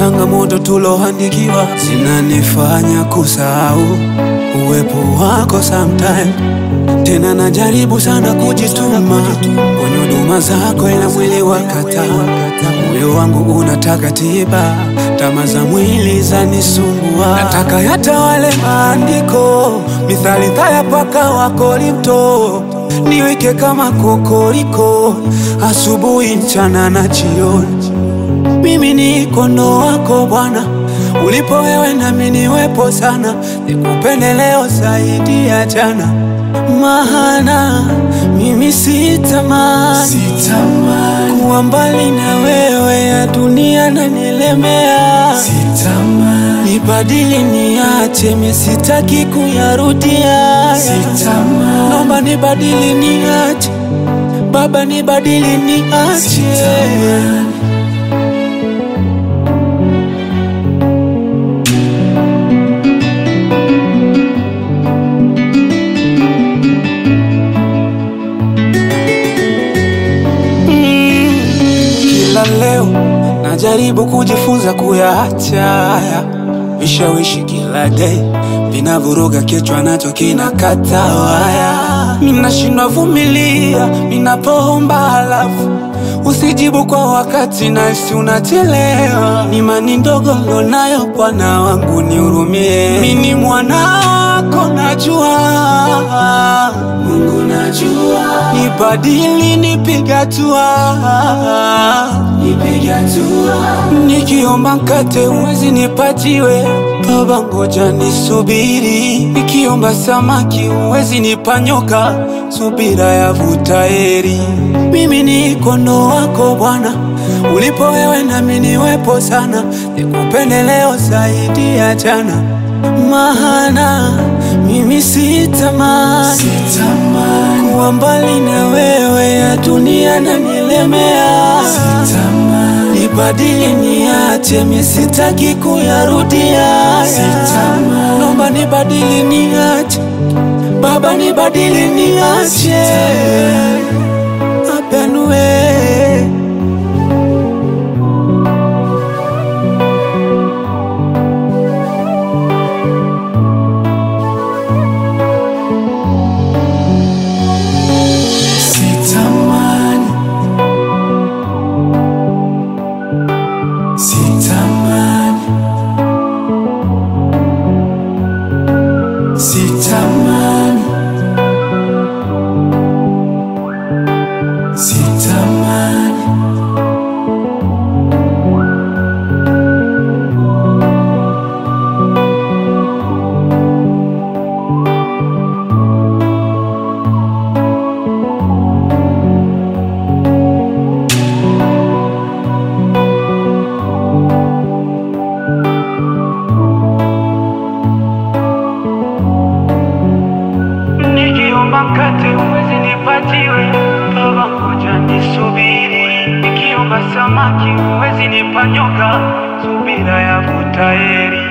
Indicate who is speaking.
Speaker 1: changamoto tulohandikiwa zinanifanya kusahau uwepo wako sometime. Tena najaribu sana kujituma kwenye huduma zako, ila mwili wakataa. Moyo wangu unataka tiba, tamaa za mwili zanisumbua. Nataka yatawale maandiko, mithali thaya paka wa Korinto. Niweke kama kokoriko, asubuhi, mchana na jioni. Mimi ni kondoo wako Bwana, ulipo wewe nami niwepo sana. Nikupende leo zaidi ya jana, maana mimi sitamani kuwa mbali na wewe, ya dunia na nilemea. Nibadili niache, mimi sitaki kuyarudia. Naomba nibadili niache, Baba nibadili niache. Leo najaribu kujifunza kuyaacha haya vishawishi kila day, vinavuruga kichwa nacho kinakata waya. Ninashindwa vumilia ninapoomba, halafu usijibu kwa wakati, nasi unachelewa. Imani ndogo nilionayo Bwana wangu nihurumie. Mimi ni mwana wako najua, Mungu najua. Nibadili nipige hatua, nikiomba mkate uwezi nipatiwe, Baba ngoja nisubiri. Nikiomba samaki uwezi nipanyoka, subira yavuta heri. Mimi ni kondoo wako Bwana, ulipo wewe nami niwepo sana. Nikupende leo zaidi ya jana, maana mimi sitamani kuwa mbali na wewe, ya dunia na nilemea. Nibadili niache, mimi sitaki kuyarudia. Naomba nibadili niache, Baba nibadili niache. Apenue mkate uwezi nipatiwe, Baba ngoja nisubiri. Nikiomba samaki uwezi nipanyoka, subira yavuta heri.